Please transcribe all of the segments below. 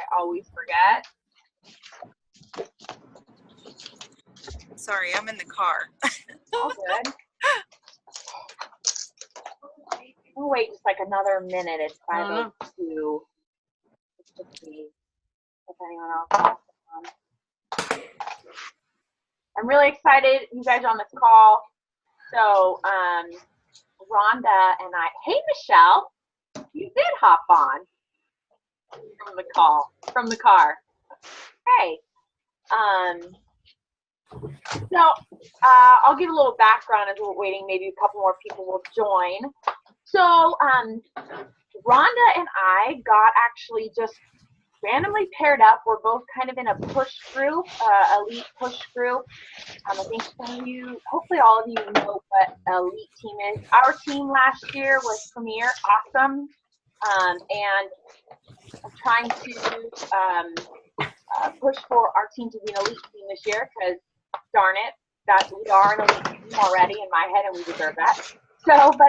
I always forget. Sorry, I'm in the car. All good. We'll wait just like another minute. It's 5:02. Just to see if anyone else wants to come. I'm really excited you guys are on this call. So Rhonda and I, hey Michelle, you did hop on from the car. Hey. So I'll give a little background as we're waiting. Maybe a couple more people will join. So Rhonda and I got actually just randomly paired up. We're both kind of in a push group, elite push group. I think some of you, hopefully all of you know what elite team is. Our team last year was Premier, awesome. And I'm trying to push for our team to be an elite team this year because, darn it, that we are an elite team already in my head and we deserve that. So, but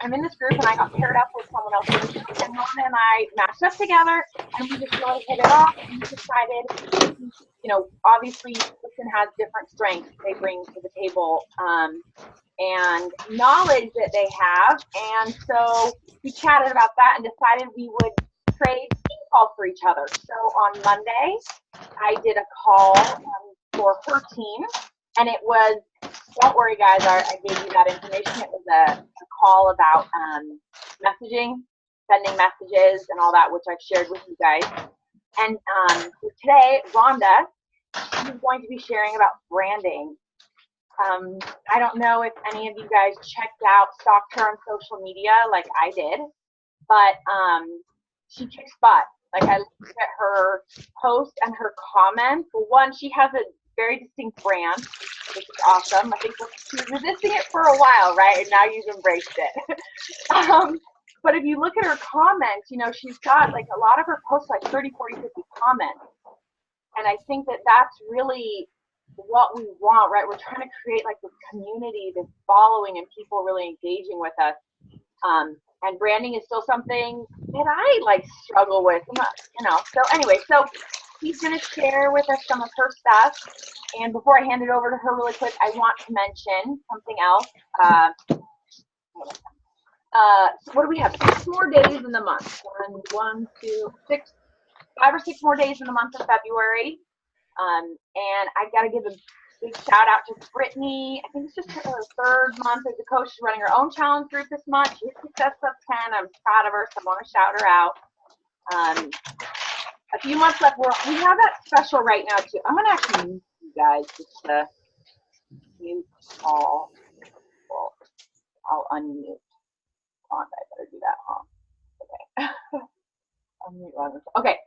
I'm in this group and I got paired up with someone else in the group, and Rhonda and I matched up together and we just really hit it off, and we decided, you know, obviously person has different strengths they bring to the table and knowledge that they have, and so we chatted about that and decided we would trade team calls for each other. So on Monday, I did a call for her team, and it was, don't worry guys, I gave you that information. It was a call about messaging, sending messages and all that, which I've shared with you guys. And today, Rhonda is going to be sharing about branding. I don't know if any of you guys stalked her on social media like I did, but she kicks butt. Like, I looked at her posts and her comments. Well, one, she has a very distinct brand, which is awesome. I think she was resisting it for a while, right? And now you've embraced it. But if you look at her comments, you know, she's got like a lot of her posts, like 30, 40, 50 comments. And I think that that's really what we want, right? We're trying to create like this community, this following, and people really engaging with us. And branding is still something that I like struggle with, you know. So anyway, so she's going to share with us some of her stuff. And before I hand it over to her really quick, I want to mention something else. So what do we have? 6 more days in the month. 5 or 6 more days in the month of February. And I got to give a big shout out to Brittany. I think it's just her 3rd month as a coach. She's running her own challenge group this month. She's Success Club 10. I'm proud of her, so I want to shout her out. A few months left. We have that special right now too. I'm gonna actually mute you guys just to mute all. Well, I'll unmute. I better do that, huh? Okay. Unmute Rhonda. Okay.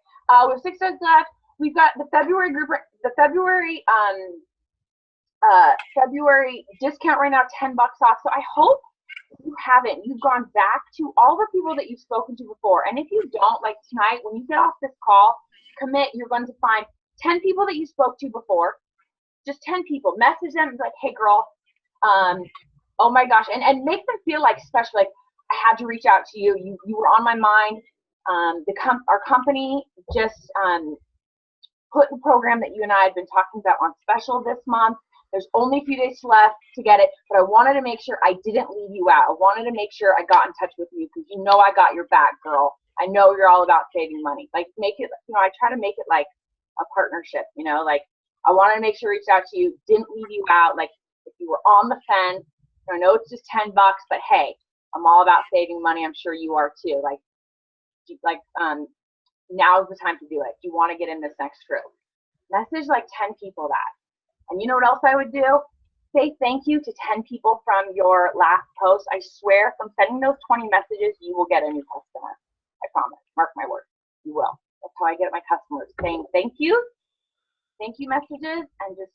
We have 6 days left. We've got the February group. The February discount right now, $10 off. So I hope you haven't. You've gone back to all the people that you've spoken to before. And if you don't, like tonight, when you get off this call, commit, you're going to find 10 people that you spoke to before. Just 10 people. Message them like, hey girl, oh my gosh. And make them feel like special, like I had to reach out to you. You were on my mind. Our company just put the program that you and I had been talking about on special this month. There's only a few days left to get it, but I wanted to make sure I didn't leave you out. I wanted to make sure I got in touch with you because you know I got your back, girl. I know you're all about saving money. Like, make it, you know, I try to make it like a partnership, you know, like I wanted to make sure I reached out to you, didn't leave you out. Like, if you were on the fence, I know it's just $10, but hey, I'm all about saving money. I'm sure you are too. Like now is the time to do it. Do you want to get in this next group? Message like 10 people that. And you know what else I would do? Say thank you to 10 people from your last post. I swear, from sending those 20 messages, you will get a new customer. I promise. Mark my word. You will. That's how I get my customers. Saying thank you messages, and just,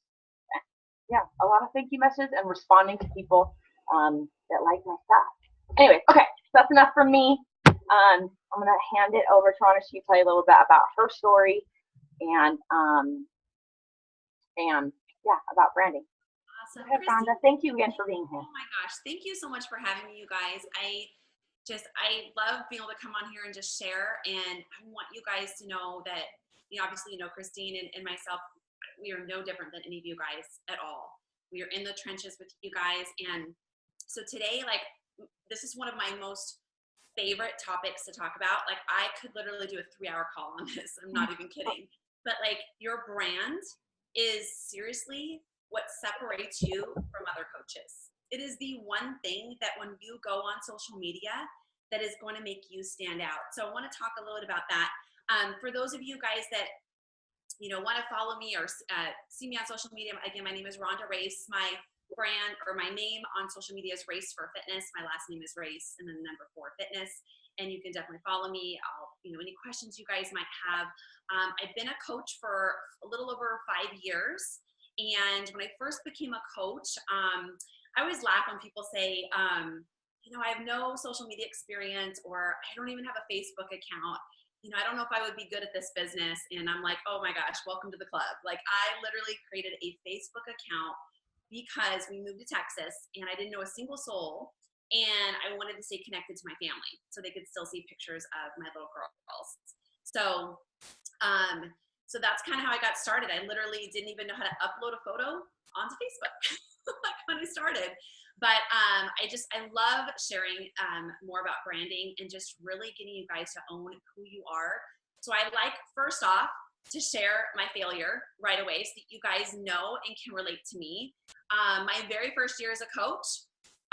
yeah, a lot of thank you messages and responding to people that like my stuff. Anyway, okay, so that's enough from me. I'm going to hand it over to Ronda. She tell you a little bit about her story and yeah, about branding. Awesome. Go ahead, Rhonda. Thank you again for being here. Oh my gosh, thank you so much for having me, you guys. I I love being able to come on here and just share. And I want you guys to know that, obviously, Christine and myself, we are no different than any of you guys at all. We are in the trenches with you guys. And so today, like, this is one of my most favorite topics to talk about. Like, I could literally do a 3-hour call on this. I'm not even kidding. But like, your brand is seriously what separates you from other coaches. It is the one thing that when you go on social media that is going to make you stand out. So I want to talk a little bit about that. For those of you guys that want to follow me or see me on social media, again, my name is Ronda Race. My brand or my name on social media is Race for Fitness. My last name is Race and then the number 4 Fitness. And you can definitely follow me. Any questions you guys might have. I've been a coach for a little over 5 years. And when I first became a coach, I always laugh when people say, I have no social media experience, or I don't even have a Facebook account. I don't know if I would be good at this business. And I'm like, oh my gosh, welcome to the club. Like, I literally created a Facebook account because we moved to Texas and I didn't know a single soul. And I wanted to stay connected to my family so they could still see pictures of my little girls. So, that's kind of how I got started. I literally didn't even know how to upload a photo onto Facebook like when I started. But I love sharing more about branding and just really getting you guys to own who you are. So I like, first off, to share my failure right away so that you guys know and can relate to me. My very first year as a coach,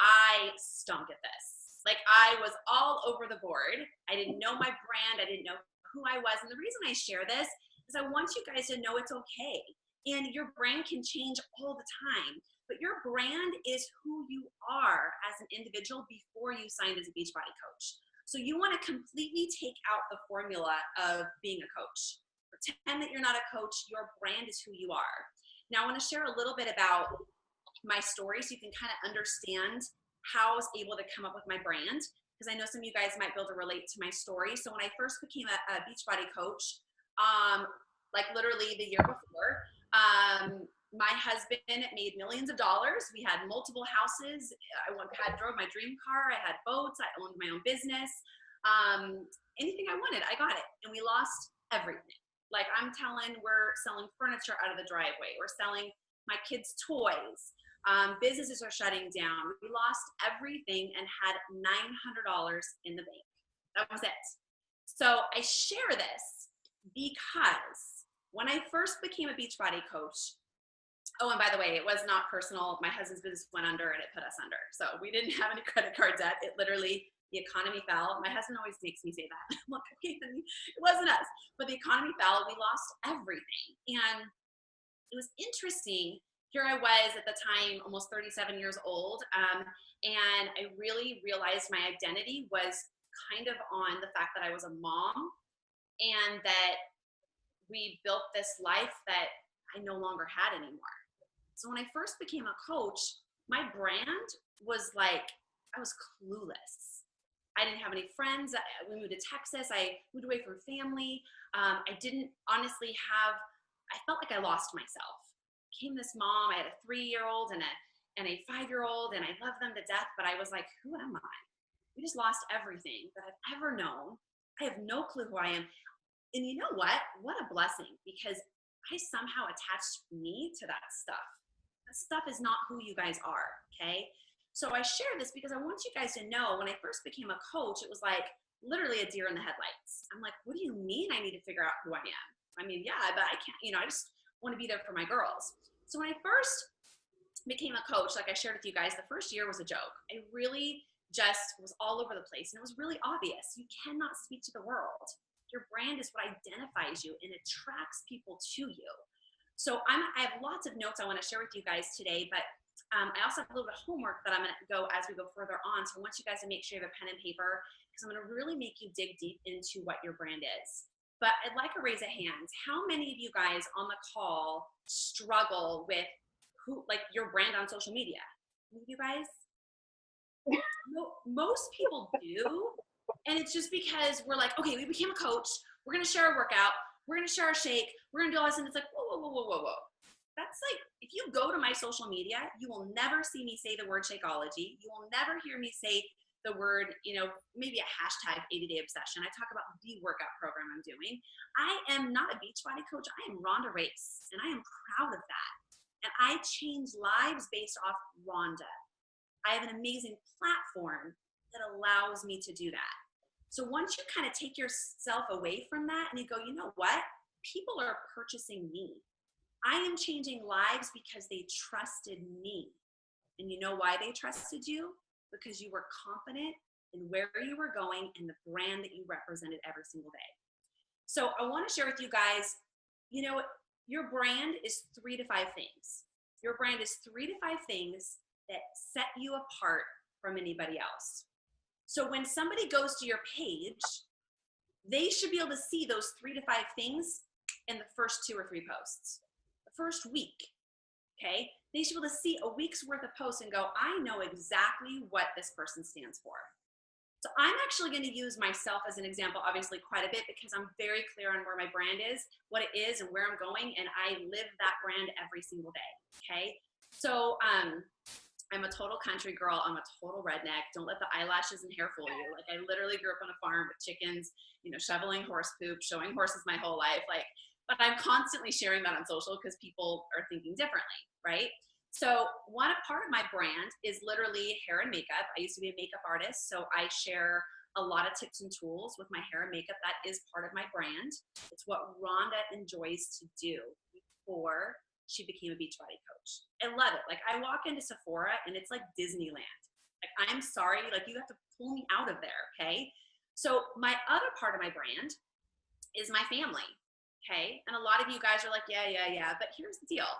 I stunk at this. Like, I was all over the board. I didn't know my brand. I didn't know who I was. And the reason I share this is I want you guys to know it's okay. And your brand can change all the time. But your brand is who you are as an individual before you signed as a Beachbody coach. So you want to completely take out the formula of being a coach. Pretend that you're not a coach. Your brand is who you are. Now, I want to share a little bit about my story so you can kind of understand how I was able to come up with my brand, because I know some of you guys might be able to relate to my story. So when I first became a Beachbody coach, like literally the year before, my husband made millions of dollars. We had multiple houses. I drove my dream car. I had boats. I owned my own business. Anything I wanted, I got it. And we lost everything. Like, I'm telling, we're selling furniture out of the driveway. We're selling my kids' toys. Businesses are shutting down. We lost everything and had $900 in the bank. That was it. So I share this because when I first became a Beachbody coach, oh, and by the way, it was not personal. My husband's business went under and it put us under. So we didn't have any credit card debt. It literally, the economy fell. My husband always makes me say that. I'm like, okay, honey, it wasn't us. But the economy fell. We lost everything. And it was interesting. Here I was at the time, almost 37 years old. And I really realized my identity was kind of on the fact that I was a mom and that we built this life that I no longer had anymore. So when I first became a coach, my brand was like, I was clueless. I didn't have any friends. We moved to Texas. I moved away from family. I didn't honestly I felt like I lost myself. Became this mom. I had a 3-year-old and a 5-year-old, and I love them to death, but I was like, who am I? We just lost everything that I've ever known. I have no clue who I am. And you know what? What a blessing, because I somehow attached me to that stuff. That stuff is not who you guys are, okay? So I share this because I want you guys to know when I first became a coach, it was like literally a deer in the headlights. I'm like, what do you mean I need to figure out who I am? I mean, yeah, but I can't, I just want to be there for my girls. So when I first became a coach, like I shared with you guys, the first year was a joke. I really just was all over the place, and it was really obvious. You cannot speak to the world. Your brand is what identifies you and attracts people to you. So I have lots of notes I want to share with you guys today, but I also have a little bit of homework that I'm going to go as we go further on. So I want you guys to make sure you have a pen and paper, because I'm going to really make you dig deep into what your brand is. But I'd like a raise of hands. How many of you guys on the call struggle with your brand on social media? Any of you guys? No, most people do. And it's just because we're like, okay, we became a coach. We're going to share our workout. We're going to share our shake. We're going to do all this. And it's like, whoa. That's like, if you go to my social media, you will never see me say the word Shakeology. You will never hear me say the word, maybe a hashtag 80-day obsession. I talk about the workout program I'm doing. I am not a Beachbody coach. I am Ronda Race, and I am proud of that. And I change lives based off Ronda. I have an amazing platform that allows me to do that. So once you kind of take yourself away from that and you go, you know what? People are purchasing me. I am changing lives because they trusted me. And you know why they trusted you? Because you were confident in where you were going and the brand that you represented every single day. So I want to share with you guys, your brand is 3 to 5 things. Your brand is 3 to 5 things that set you apart from anybody else. So when somebody goes to your page, they should be able to see those 3 to 5 things in the first 2 or 3 posts, the first week, okay? They should be able to see a week's worth of posts and go, I know exactly what this person stands for. So I'm actually going to use myself as an example, obviously quite a bit, because I'm very clear on where my brand is, what it is, and where I'm going, and I live that brand every single day, okay? So I'm a total country girl. I'm a total redneck. Don't let the eyelashes and hair fool you. Like, I literally grew up on a farm with chickens, shoveling horse poop, showing horses my whole life. But I'm constantly sharing that on social because people are thinking differently, right? So one part of my brand is literally hair and makeup. I used to be a makeup artist, so I share a lot of tips and tools with my hair and makeup. That is part of my brand. It's what Ronda enjoys to do before she became a Beachbody coach. I love it. Like, I walk into Sephora and it's like Disneyland. Like, I'm sorry, like, you have to pull me out of there, okay? So my other part of my brand is my family, okay? And a lot of you guys are like, yeah, but here's the deal.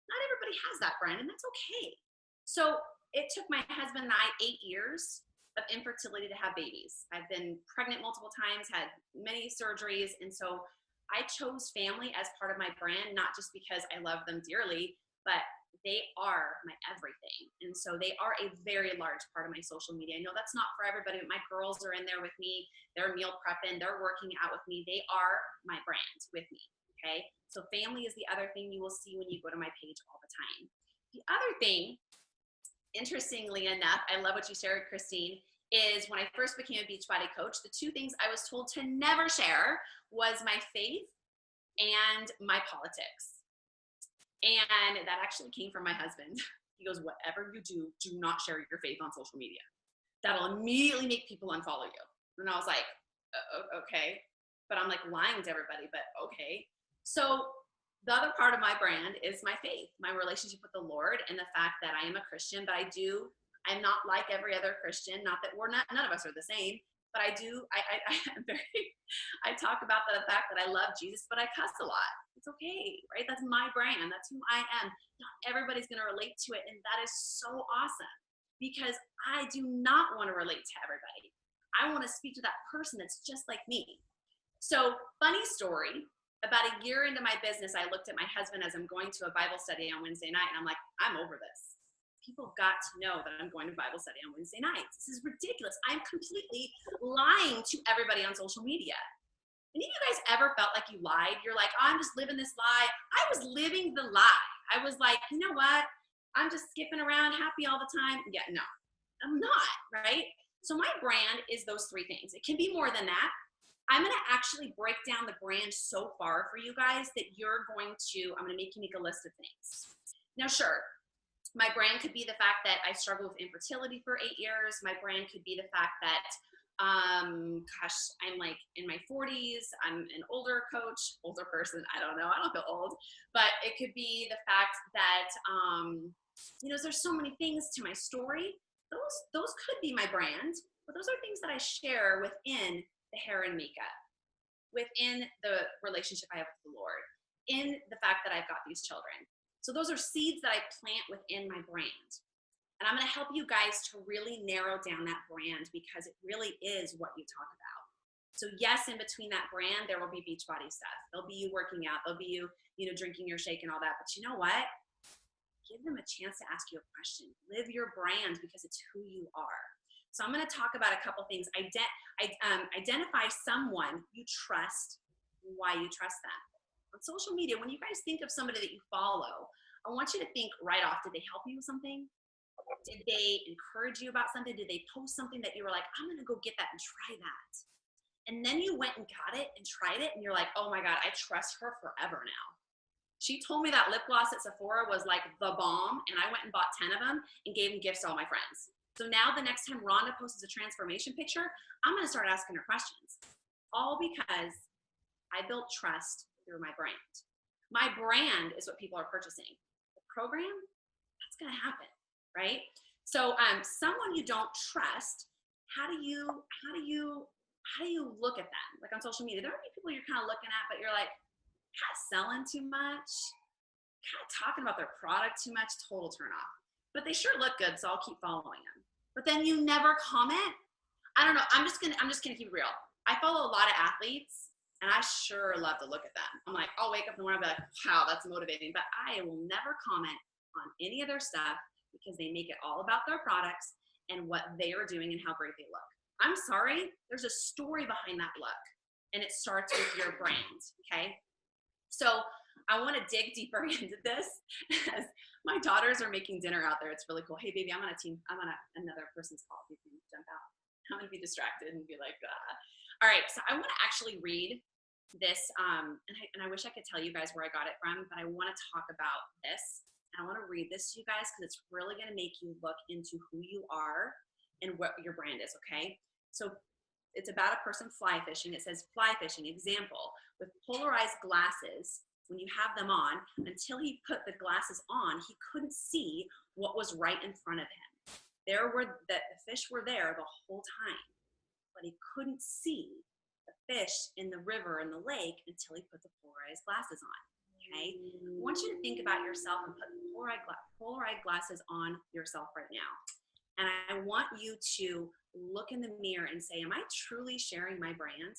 Not everybody has that brand, and that's okay. So it took my husband and I 8 years of infertility to have babies. I've been pregnant multiple times, had many surgeries, and so I chose family as part of my brand, not just because I love them dearly, but they are my everything. And so they are a very large part of my social media. I know that's not for everybody, but my girls are in there with me. They're meal prepping. They're working out with me. They are my brand with me. Okay, so family is the other thing you will see when you go to my page all the time. The other thing, interestingly enough, I love what you shared, Christine, is when I first became a Beachbody coach, the 2 things I was told to never share was my faith and my politics. And that actually came from my husband. He goes, whatever you do, do not share your faith on social media. That'll immediately make people unfollow you. And I was like, okay. But I'm like lying to everybody, but okay. So the other part of my brand is my faith, my relationship with the Lord, and the fact that I am a Christian, but I'm not like every other Christian. Not that none of us are the same, but I talk about the fact that I love Jesus, but I cuss a lot. It's okay, right? That's my brand. That's who I am. Not everybody's going to relate to it. And that is so awesome because I do not want to relate to everybody. I want to speak to that person that's just like me. So, funny story. About a year into my business, I looked at my husband as I'm going to a Bible study on Wednesday night, and I'm like, I'm over this. People got to know that I'm going to Bible study on Wednesday nights. This is ridiculous. I'm completely lying to everybody on social media. Any of you guys ever felt like you lied? You're like, oh, I'm just living this lie. I was living the lie. I was like, you know what? I'm just skipping around, happy all the time. Yeah, no, I'm not, right? So my brand is those 3 things. It can be more than that. I'm going to actually break down the brand so far for you guys that I'm going to make you make a list of things. Now, sure, my brand could be the fact that I struggled with infertility for 8 years. My brand could be the fact that, I'm like in my 40s. I'm an older person. I don't know. I don't feel old, but it could be the fact that, there's so many things to my story. Those could be my brand, but those are things that I share within the hair and makeup, within the relationship I have with the Lord, in the fact that I've got these children. So those are seeds that I plant within my brand. And I'm going to help you guys to really narrow down that brand because it really is what you talk about. So yes, in between that brand, there will be Beachbody stuff. There'll be you working out. There'll be you, drinking your shake and all that. But you know what? Give them a chance to ask you a question. Live your brand because it's who you are. So I'm going to talk about a couple things. Identify someone you trust, why you trust them. On social media, when you guys think of somebody that you follow, I want you to think right off, did they help you with something? Did they encourage you about something? Did they post something that you were like, I'm going to go get that and try that? And then you went and got it and tried it, and you're like, oh my God, I trust her forever now. She told me that lip gloss at Sephora was like the bomb, and I went and bought 10 of them and gave them gifts to all my friends. So now the next time Rhonda posts a transformation picture, I'm going to start asking her questions. All because I built trust through my brand. My brand is what people are purchasing. The program, that's going to happen, right? So someone you don't trust, how do you look at them? Like on social media, there are people you're kind of looking at, but you're like, kind of selling too much, kind of talking about their product too much, total turn off. But they sure look good, so I'll keep following them. But then you never comment. I don't know. I'm just gonna keep it real. I follow a lot of athletes, and I sure love to look at them. I'm like, I'll wake up in the morning and be like, wow, that's motivating. But I will never comment on any of their stuff because they make it all about their products and what they are doing and how great they look. I'm sorry, there's a story behind that look, and it starts with your brand, okay? So I want to dig deeper into this as my daughters are making dinner out there. It's really cool. Hey, baby, I'm on another person's call. You can jump out. I'm going to be distracted and be like, ah. All right, so I want to actually read this, and I wish I could tell you guys where I got it from, but I want to talk about this. And I want to read this to you guys because it's really going to make you look into who you are and what your brand is, okay? So it's about a person fly fishing. It says fly fishing, example, with polarized glasses. When you have them on, until he put the glasses on, he couldn't see what was right in front of him. The fish were there the whole time, but he couldn't see the fish in the river and the lake until he put the polarized glasses on. Okay, I want you to think about yourself and put polarized glasses on yourself right now. And I want you to look in the mirror and say, am I truly sharing my brand?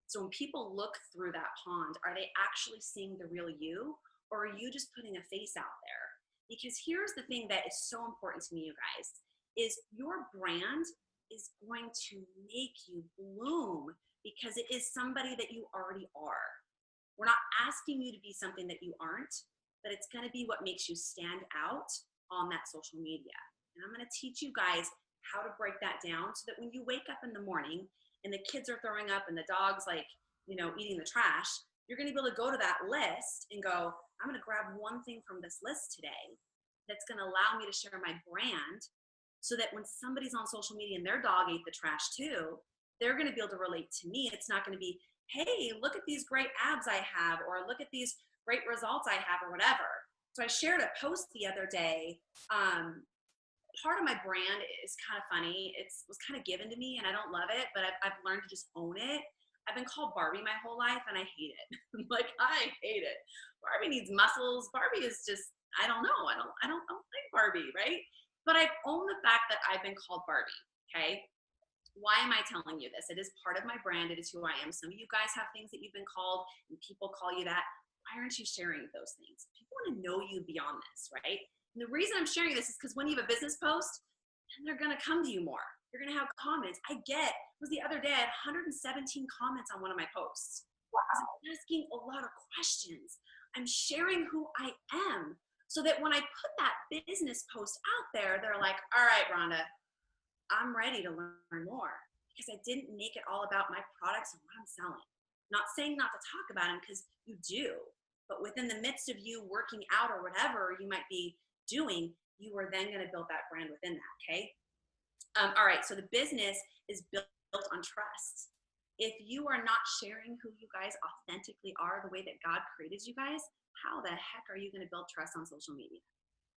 So when people look through that pond, are they actually seeing the real you? Or are you just putting a face out there? Because here's the thing that is so important to me, you guys, is your brand is going to make you bloom because it is somebody that you already are. We're not asking you to be something that you aren't, but it's going to be what makes you stand out on that social media. And I'm going to teach you guys how to break that down so that when you wake up in the morning and the kids are throwing up and the dog's like, eating the trash, you're going to be able to go to that list and go, I'm going to grab one thing from this list today that's going to allow me to share my brand so that when somebody's on social media and their dog ate the trash too, they're going to be able to relate to me. It's not going to be, hey, look at these great abs I have, or look at these great results I have, or whatever. So I shared a post the other day. Part of my brand is kind of funny. It was kind of given to me and I don't love it, but I've learned to just own it. I've been called Barbie my whole life and I hate it. Like, I hate it. Barbie needs muscles. Barbie is just, I don't know. I don't like Barbie, right? But I've owned the fact that I've been called Barbie, okay? Why am I telling you this? It is part of my brand. It is who I am. Some of you guys have things that you've been called and people call you that. Why aren't you sharing those things? People want to know you beyond this, right? And the reason I'm sharing this is because when you have a business post, then they're going to come to you more. You're going to have comments. It was the other day, I had 117 comments on one of my posts. Wow. I'm asking a lot of questions. I'm sharing who I am so that when I put that business post out there, they're like, all right, Rhonda, I'm ready to learn more because I didn't make it all about my products and what I'm selling. Not saying not to talk about them because you do, but within the midst of you working out or whatever you might be doing, you are then going to build that brand within that, okay? All right, so the business is built on trust. If you are not sharing who you guys authentically are, the way that God created you guys, how the heck are you going to build trust on social media,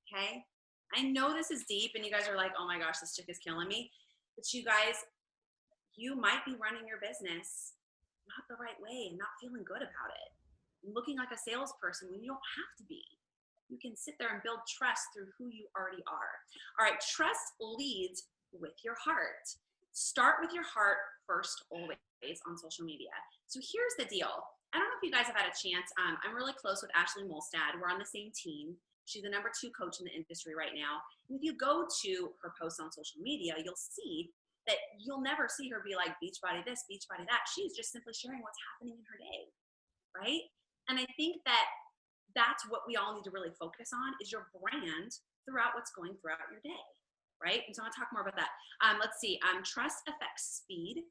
okay? I know this is deep and you guys are like, oh my gosh, this chick is killing me. But you guys, you might be running your business not the right way and not feeling good about it. Looking like a salesperson when you don't have to be. You can sit there and build trust through who you already are. All right, trust leads with your heart. Start with your heart first always on social media. So here's the deal. I don't know if you guys have had a chance. I'm really close with Ashley Molstad. We're on the same team. She's the #2 coach in the industry right now. And if you go to her posts on social media, you'll see that you'll never see her be like Beachbody this, Beachbody that. She's just simply sharing what's happening in her day, right? And I think that that's what we all need to really focus on is your brand throughout what's going throughout your day. right? And so I want to talk more about that. Let's see. Trust affects speed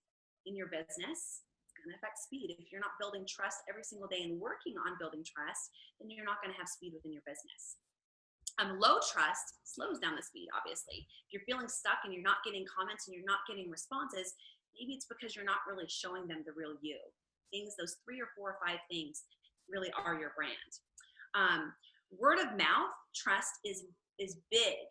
in your business. It's going to affect speed. If you're not building trust every single day and working on building trust, then you're not going to have speed within your business. Low trust slows down the speed, obviously. If you're feeling stuck and you're not getting comments and you're not getting responses, maybe it's because you're not really showing them the real you. Those 3 or 4 or 5 things really are your brand. Word of mouth trust is big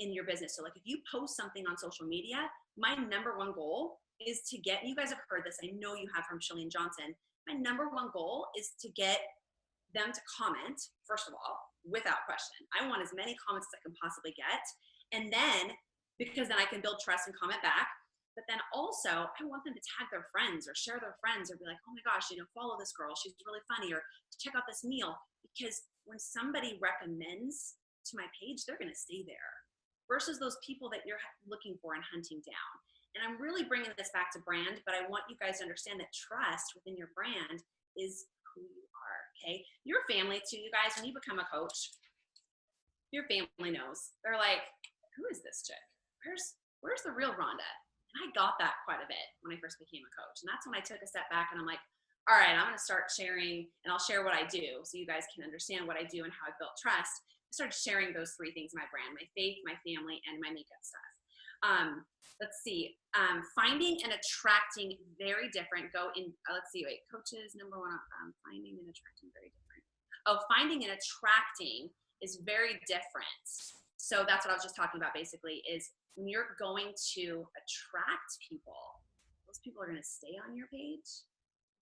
in your business. So like if you post something on social media, my number one goal is to get, you guys have heard this, I know you have from Shillian Johnson, my number one goal is to get them to comment, first of all, without question. I want as many comments as I can possibly get. And then, because then I can build trust and comment back. But then also, I want them to tag their friends or share their friends or be like, oh my gosh, follow this girl. She's really funny, or check out this meal. Because when somebody recommends to my page, they're going to stay there versus those people that you're looking for and hunting down. And I'm really bringing this back to brand, but I want you guys to understand that trust within your brand is who you are, okay? Your family too, you guys, when you become a coach, your family knows. They're like, who is this chick? Where's the real Rhonda? And I got that quite a bit when I first became a coach. And that's when I took a step back and I'm like, all right, I'm going to start sharing, and I'll share what I do so you guys can understand what I do and how I built trust. I started sharing those 3 things in my brand: my faith, my family, and my makeup stuff. Let's see. Finding and attracting, very different. Coaches, number 1, finding and attracting, very different. Finding and attracting is very different. So that's what I was just talking about basically, is when you're going to attract people, those people are going to stay on your page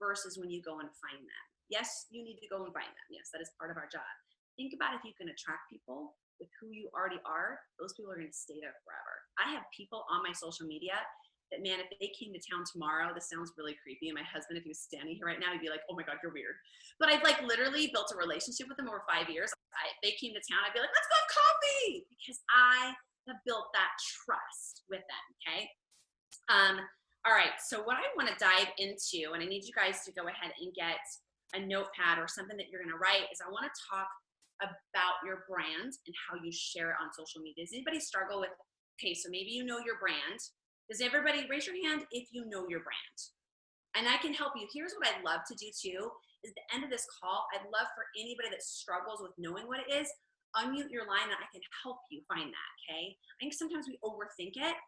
versus when you go and find them. Yes, you need to go and find them. Yes, that is part of our job. Think about if you can attract people with who you already are, those people are going to stay there forever. I have people on my social media that, man, if they came to town tomorrow, this sounds really creepy. And my husband, if he was standing here right now, he'd be like, oh my God, you're weird. But I've literally built a relationship with them over 5 years. If they came to town, I'd be like, let's go have coffee, because I have built that trust with them, okay? All right, so what I want to dive into, and I need you guys to go ahead and get a notepad or something that you're going to write, is I want to talk about your brand and how you share it on social media. Does anybody struggle with, okay, so maybe you know your brand. Does everybody raise your hand if you know your brand? And I can help you. Here's what I'd love to do too, is at the end of this call, I'd love for anybody that struggles with knowing what it is, unmute your line and I can help you find that, okay? I think sometimes we overthink it.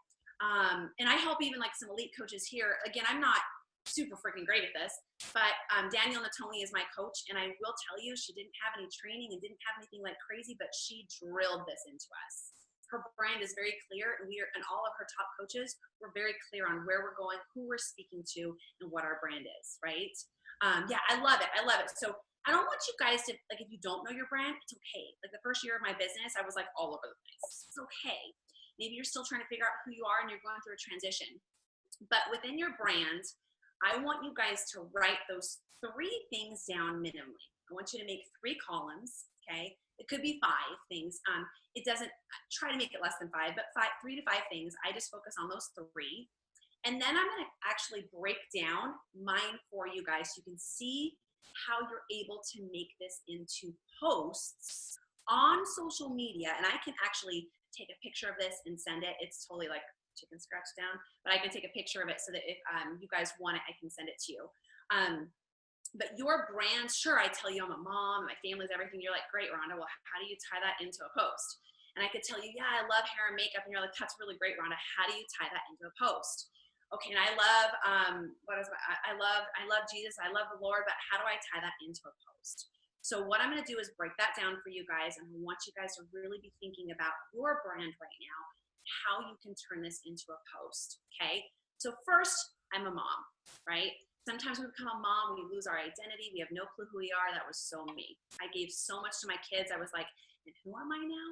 And I help even some elite coaches here. Again, I'm not super freaking great at this, but Danielle Natoni is my coach, and I will tell you, she didn't have any training and didn't have anything crazy, but she drilled this into us. Her brand is very clear, and all of her top coaches were very clear on where we're going, who we're speaking to, and what our brand is, right? Yeah, I love it. I love it. So I don't want you guys to, if you don't know your brand, it's okay. The first year of my business, I was all over the place. It's okay. Maybe you're still trying to figure out who you are and you're going through a transition. But within your brand, I want you guys to write those 3 things down minimally. I want you to make 3 columns, okay? It could be 5 things. It doesn't, try to make it less than 5, but 3 to 5 things. I just focus on those 3. And then I'm going to actually break down mine for you guys so you can see how you're able to make this into posts on social media. And I can actually take a picture of this and send it. It's totally chicken scratch down, but I can take a picture of it so that if you guys want it, I can send it to you. But your brand, sure, I tell you I'm a mom, my family's everything. You're like, great, Rhonda. Well, how do you tie that into a post? And I could tell you, yeah, I love hair and makeup. And you're like, that's really great, Rhonda. How do you tie that into a post? Okay, and I love, I love Jesus. I love the Lord, but how do I tie that into a post? So what I'm going to do is break that down for you guys. And I want you guys to really be thinking about your brand right now, how you can turn this into a post, okay? So first, I'm a mom, right? Sometimes we become a mom, we lose our identity, we have no clue who we are. That was so me. I gave so much to my kids. I was like, and who am I now?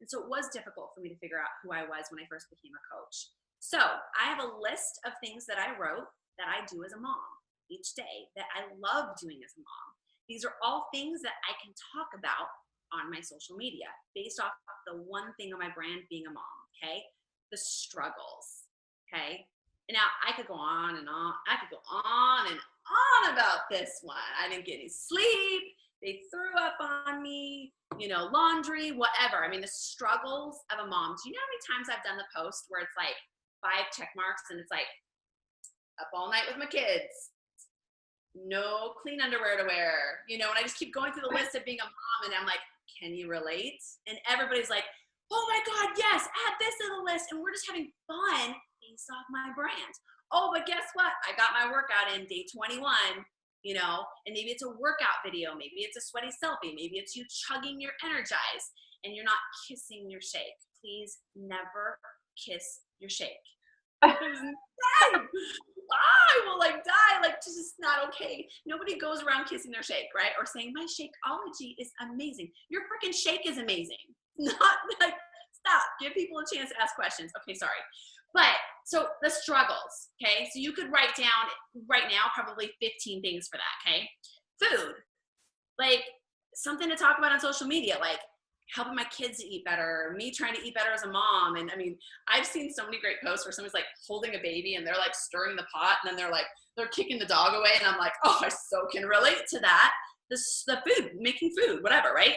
And so it was difficult for me to figure out who I was when I first became a coach. So I have a list of things that I wrote that I do as a mom each day that I love doing as a mom. These are all things that I can talk about on my social media based off the one thing on my brand being a mom, okay? The struggles, okay? And now I could go on and on. I could go on and on about this one. I didn't get any sleep. they threw up on me, you know, laundry, whatever. I mean, the struggles of a mom. Do you know how many times I've done the post where it's like 5 check marks and it's like, up all night with my kids, no clean underwear to wear, you know, and I just keep going through the list of being a mom, and I'm like, can you relate? And everybody's like, oh my God, yes, add this to the list. And we're just having fun based off my brand. Oh, but guess what? I got my workout in day 21, you know, and maybe it's a workout video. Maybe it's a sweaty selfie. Maybe it's you chugging your Energize and you're not kissing your shake. Please never kiss your shake. I will like die. Like, this is not okay. Nobody goes around kissing their shake, right? Or saying my Shakeology is amazing. Your freaking shake is amazing. Not like, stop. Give people a chance to ask questions. Okay, sorry. But so the struggles, okay? So you could write down right now probably 15 things for that, okay? Food, like something to talk about on social media, like helping my kids to eat better, me trying to eat better as a mom. And I mean, I've seen so many great posts where someone's like holding a baby and they're like stirring the pot and then they're kicking the dog away. And I'm like, oh, I so can relate to that. The food, making food, whatever, right?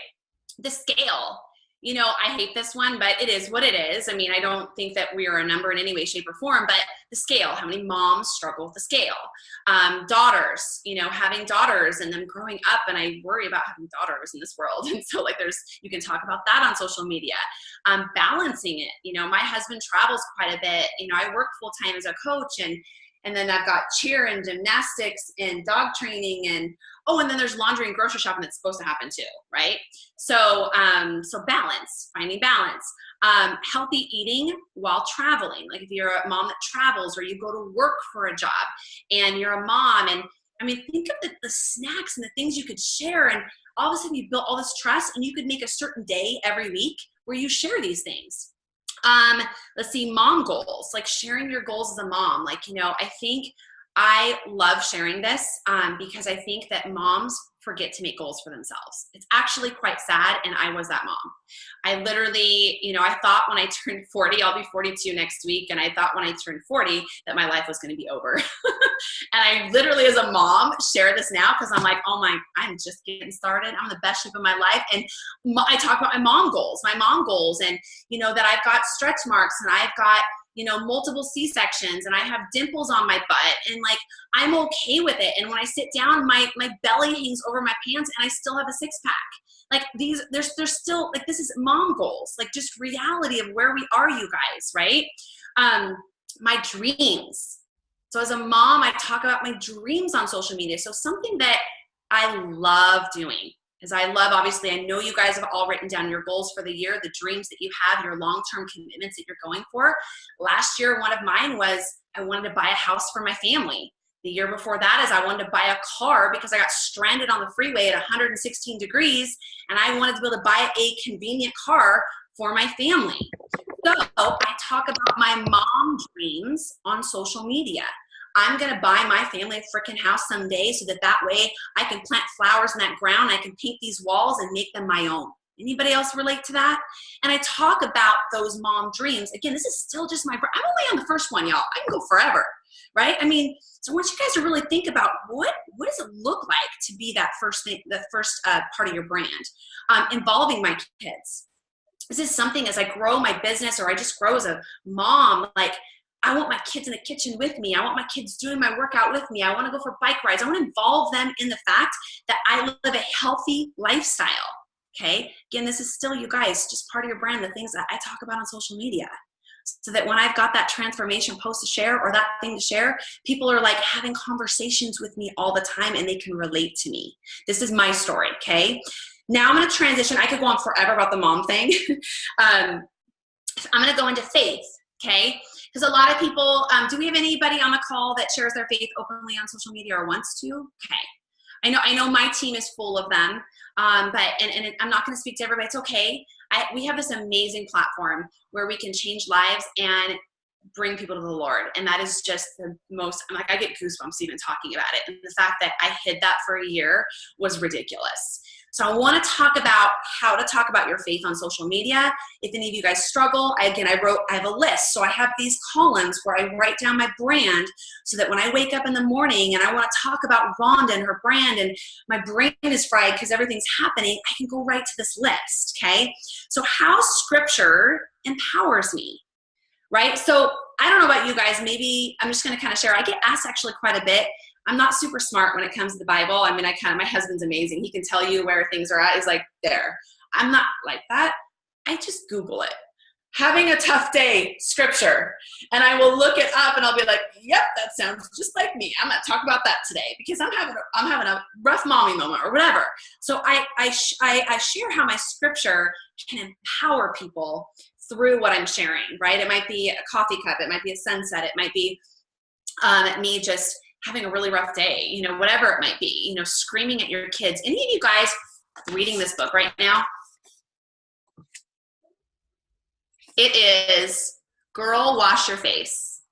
The scale. You know, I hate this one, but it is what it is. I mean, I don't think that we are a number in any way, shape, or form, but the scale, how many moms struggle with the scale? Daughters, you know, having daughters and them growing up, and I worry about having daughters in this world. And so like you can talk about that on social media. Balancing it, you know, my husband travels quite a bit. You know, I work full time as a coach, and then I've got cheer and gymnastics and dog training and then there's laundry and grocery shopping that's supposed to happen too, right? So, so balance, finding balance. Healthy eating while traveling. Like if you're a mom that travels or you go to work for a job and you're a mom, and I mean, think of the snacks and the things you could share, and all of a sudden you built all this trust, and you could make a certain day every week where you share these things. Let's see, mom goals, like sharing your goals as a mom. Like, you know, I think I love sharing this because I think that moms forget to make goals for themselves. It's actually quite sad, and I was that mom. I literally, you know, I thought when I turned 40, I'll be 42 next week, and I thought when I turned 40 that my life was going to be over. And I literally, as a mom, share this now because I'm like, I'm just getting started. I'm in the best shape of my life. And I talk about my mom goals, and, you know, that I've got stretch marks, and I've got, you know, multiple C-sections, and I have dimples on my butt, and like, I'm okay with it. And when I sit down, my belly hangs over my pants and I still have a 6-pack. Like there's still, like, this is mom goals, like just reality of where we are, you guys, right? My dreams. So as a mom, I talk about my dreams on social media. So something that I love doing is obviously, I know you guys have all written down your goals for the year, the dreams that you have, your long-term commitments that you're going for. Last year, one of mine was I wanted to buy a house for my family. The year before that is I wanted to buy a car because I got stranded on the freeway at 116 degrees, and I wanted to be able to buy a convenient car for my family. So I talk about my mom dreams on social media. I'm going to buy my family a freaking house someday so that way I can plant flowers in that ground. I can paint these walls and make them my own. Anybody else relate to that? And I talk about those mom dreams. Again, this is still just I'm only on the first one, y'all. I can go forever, right? I mean, so I want you guys to really think about what does it look like to be that first thing, the first part of your brand, involving my kids. This is something as I grow my business, or I just grow as a mom, like, I want my kids in the kitchen with me. I want my kids doing my workout with me. I want to go for bike rides. I want to involve them in the fact that I live a healthy lifestyle. Okay. Again, this is still, you guys, just part of your brand, the things that I talk about on social media. So that when I've got that transformation post to share or that thing to share, people are like having conversations with me all the time, and they can relate to me. This is my story. Okay. Now I'm going to transition. I could go on forever about the mom thing. I'm going to go into faith. Okay. Because a lot of people, do we have anybody on the call that shares their faith openly on social media or wants to? Okay. I know my team is full of them, but I'm not going to speak to everybody. It's okay. We have this amazing platform where we can change lives and bring people to the Lord. And that is just the most, I get goosebumps even talking about it. And the fact that I hid that for a year was ridiculous. So I want to talk about how to talk about your faith on social media. If any of you guys struggle, I have a list. So I have these columns where I write down my brand so that when I wake up in the morning and I want to talk about Ronda and her brand and my brain is fried because everything's happening, I can go right to this list, okay? So how scripture empowers me, right? So I don't know about you guys, maybe I'm just going to kind of share. I get asked actually quite a bit. I'm not super smart when it comes to the Bible. I mean, my husband's amazing. He can tell you where things are at. He's like, there. I'm not like that. I just Google it. Having a tough day, scripture. And I will look it up and I'll be like, yep, that sounds just like me. I'm going to talk about that today because I'm having a rough mommy moment or whatever. So I share how my scripture can empower people through what I'm sharing, right? It might be a coffee cup. It might be a sunset. It might be me just having a really rough day, you know, whatever it might be, you know, screaming at your kids. Any of you guys reading this book right now? It is Girl, Wash Your Face.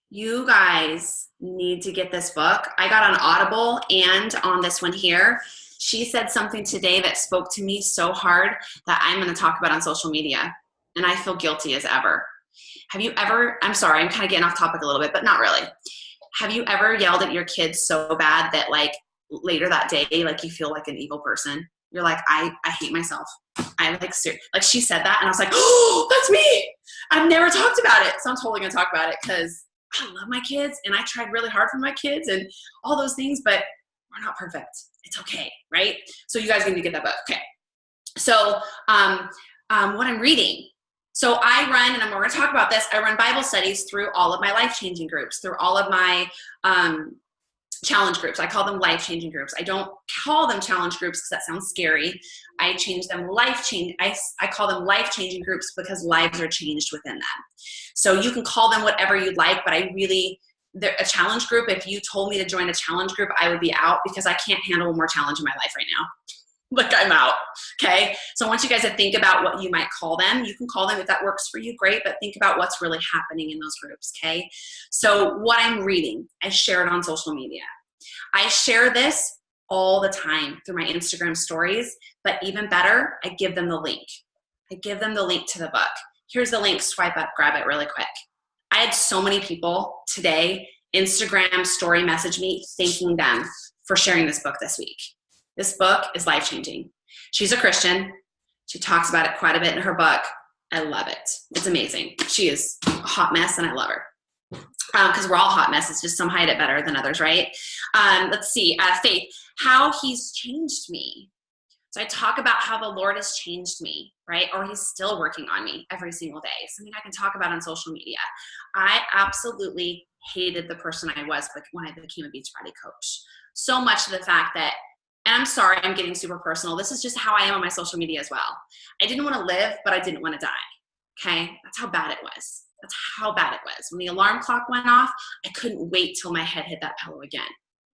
You guys need to get this book. I got on Audible and on this one here. She said something today that spoke to me so hard that I'm going to talk about on social media, and I feel guilty as ever. Have you ever, I'm sorry, I'm kind of getting off topic a little bit, but not really. Have you ever yelled at your kids so bad that like later that day, like you feel like an evil person? You're like, I hate myself. I like she said that and I was like, oh, that's me. I've never talked about it. So I'm totally going to talk about it because I love my kids and I tried really hard for my kids and all those things, but we're not perfect. It's okay. Right? So you guys need to get that book. Okay. So what I'm reading. So I run, and I'm going to talk about this, I run Bible studies through all of my life-changing groups, through all of my challenge groups. I call them life-changing groups. I don't call them challenge groups because that sounds scary. I change them I call them life-changing groups because lives are changed within them. So you can call them whatever you'd like, but a challenge group, if you told me to join a challenge group, I would be out because I can't handle more challenge in my life right now. Like I'm out, okay? So I want you guys to think about what you might call them. You can call them if that works for you, great, but think about what's really happening in those groups, okay? So what I'm reading, I share it on social media. I share this all the time through my Instagram stories, but even better, I give them the link. I give them the link to the book. Here's the link, swipe up, grab it really quick. I had so many people today Instagram story message me thanking them for sharing this book this week. This book is life-changing. She's a Christian. She talks about it quite a bit in her book. I love it. It's amazing. She is a hot mess, and I love her. Because we're all hot messes, just some hide it better than others, right? Let's see. Faith, how he's changed me. So I talk about how the Lord has changed me, right? Or he's still working on me every single day. Something I can talk about on social media. I absolutely hated the person I was when I became a Beachbody coach. So much to the fact that, and I'm sorry, I'm getting super personal. This is just how I am on my social media as well. I didn't want to live, but I didn't want to die. Okay? That's how bad it was. That's how bad it was. When the alarm clock went off, I couldn't wait till my head hit that pillow again.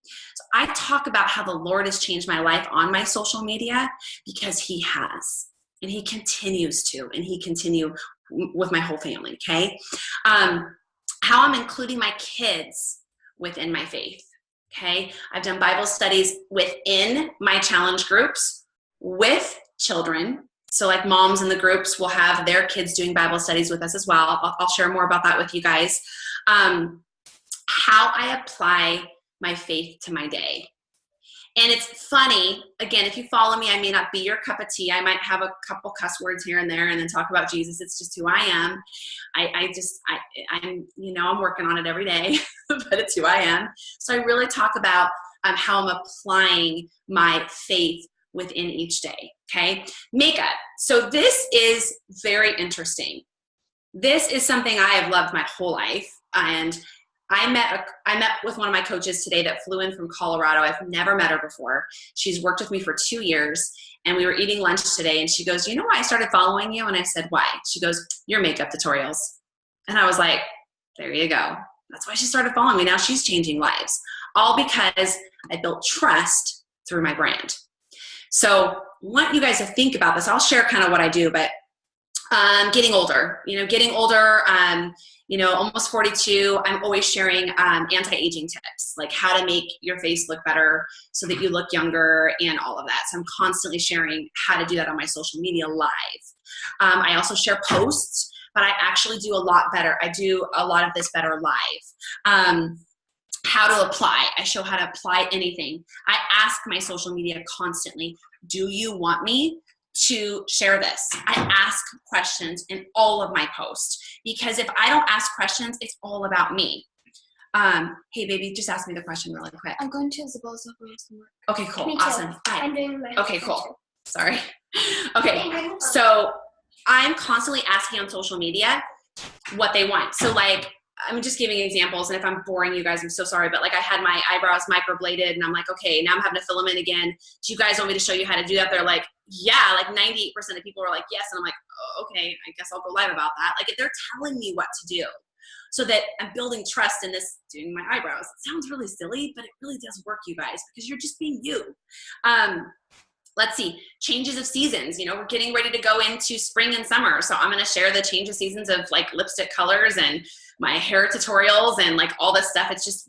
So I talk about how the Lord has changed my life on my social media because he has. And he continues to. And he continue with my whole family. Okay? How I'm including my kids within my faith. Okay, I've done Bible studies within my challenge groups with children. So like moms in the groups will have their kids doing Bible studies with us as well. I'll share more about that with you guys. How I apply my faith to my day. And it's funny, again, if you follow me, I may not be your cup of tea. I might have a couple cuss words here and there and then talk about Jesus. It's just who I am. I'm working on it every day, but it's who I am. So I really talk about how I'm applying my faith within each day, okay? Makeup. So this is very interesting. This is something I have loved my whole life. And I met with one of my coaches today that flew in from Colorado. I've never met her before. She's worked with me for 2 years, and we were eating lunch today, and she goes, you know why I started following you? And I said, why? She goes, your makeup tutorials. And I was like, there you go. That's why she started following me. Now she's changing lives, all because I built trust through my brand. So I want you guys to think about this. I'll share kind of what I do, but Getting older, almost 42. I'm always sharing anti-aging tips, like how to make your face look better so that you look younger and all of that. So I'm constantly sharing how to do that on my social media live. I also share posts, but I actually do a lot better. I do a lot of this better live. How to apply. I show how to apply anything. I ask my social media constantly, do you want me to share this? I ask questions in all of my posts, because if I don't ask questions, it's all about me. Hey baby, just ask me the question really quick. I'm going to Isabel's for some work. Okay, cool. Me Awesome. too. Hi. I'm doing my Okay, cool. Sorry. Okay, so I'm constantly asking on social media what they want. So like, I'm just giving examples, and if I'm boring you guys, I'm so sorry, but like I had my eyebrows microbladed and I'm like, okay, now I'm having to fill them in again. Do you guys want me to show you how to do that? They're like, yeah, like 98% of people are like, yes. And I'm like, oh, okay, I guess I'll go live about that. Like they're telling me what to do, so that I'm building trust in this, doing my eyebrows. It sounds really silly, but it really does work, you guys, because you're just being you. Let's see, changes of seasons. We're getting ready to go into spring and summer. So I'm going to share the change of seasons of like lipstick colors and my hair tutorials and like all this stuff. It's just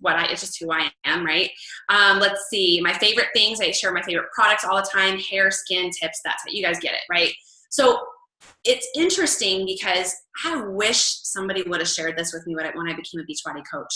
who I am, right? Let's see, my favorite things. I share my favorite products all the time, hair, skin tips. That's how you guys get it, right? So it's interesting because I wish somebody would have shared this with me when I became a Beachbody coach.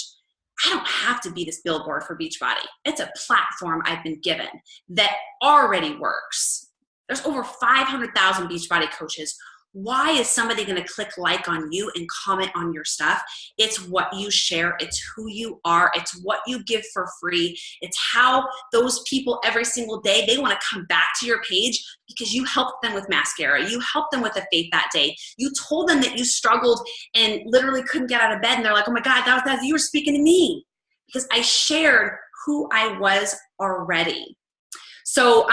I don't have to be this billboard for Beachbody. It's a platform I've been given that already works. There's over 500,000 Beachbody coaches. Why is somebody going to click like on you and comment on your stuff? It's what you share. It's who you are. It's what you give for free. It's how those people every single day, they want to come back to your page because you helped them with mascara. You helped them with a fate that day. You told them that you struggled and literally couldn't get out of bed. And they're like, oh my God, that you were speaking to me, because I shared who I was already. So,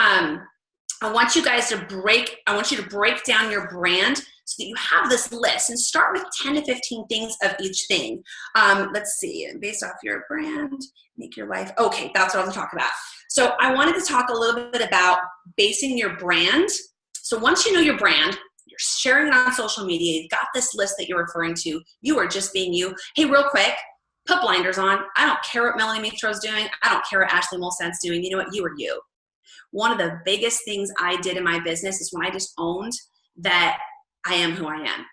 I want you to break down your brand so that you have this list, and start with 10 to 15 things of each thing. Let's see, based off your brand, make your life. Okay, that's what I was talking about. So I wanted to talk a little bit about basing your brand. So once you know your brand, you're sharing it on social media, you've got this list that you're referring to, you are just being you. Hey, real quick, put blinders on. I don't care what Melanie Mitro's doing. I don't care what Ashley Molson's doing. You know what? You are you. One of the biggest things I did in my business is when I just owned that I am who I am.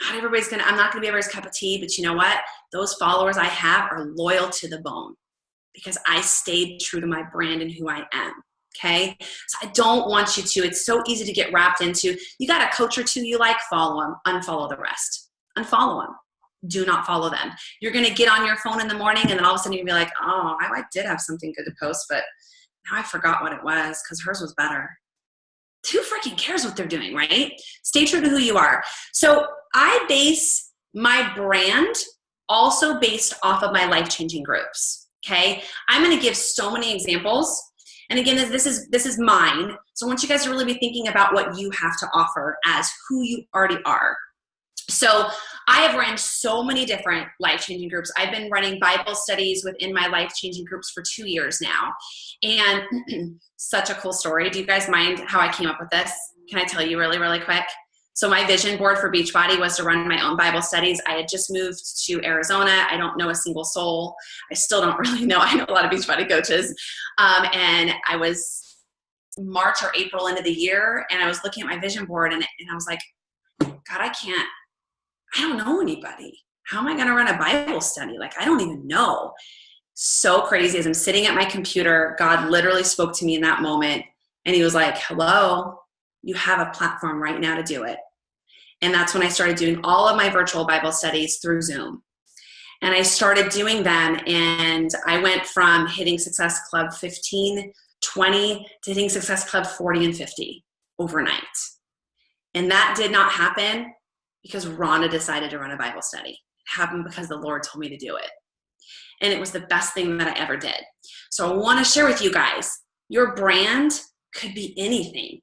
I'm not gonna be everybody's cup of tea, but you know what? Those followers I have are loyal to the bone because I stayed true to my brand and who I am, okay? So I don't want you to, it's so easy to get wrapped into, you got a coach or two you like, follow them, unfollow the rest. Unfollow them. Do not follow them. You're gonna get on your phone in the morning and then all of a sudden you're gonna be like, oh, I did have something good to post, but now I forgot what it was because hers was better. Who freaking cares what they're doing, right? Stay true to who you are. So I base my brand also based off of my life-changing groups, okay? I'm gonna give so many examples. And again, this is mine. So I want you guys to really be thinking about what you have to offer as who you already are. So I have run so many different life-changing groups. I've been running Bible studies within my life-changing groups for 2 years now. And such a cool story. Do you guys mind how I came up with this? Can I tell you really, really quick? So my vision board for Beachbody was to run my own Bible studies. I had just moved to Arizona. I don't know a single soul. I still don't really know. I know a lot of Beachbody coaches. And I was March or April into the year, and I was looking at my vision board, and I was like, God, I don't know anybody. How am I going to run a Bible study? Like, I don't even know. So crazy. As I'm sitting at my computer, God literally spoke to me in that moment. And he was like, hello, you have a platform right now to do it. And that's when I started doing all of my virtual Bible studies through Zoom. And I started doing them. And I went from hitting Success Club 15, 20 to hitting Success Club 40 and 50 overnight. And that did not happen because Ronda decided to run a Bible study. It happened because the Lord told me to do it. And it was the best thing that I ever did. So I want to share with you guys, your brand could be anything.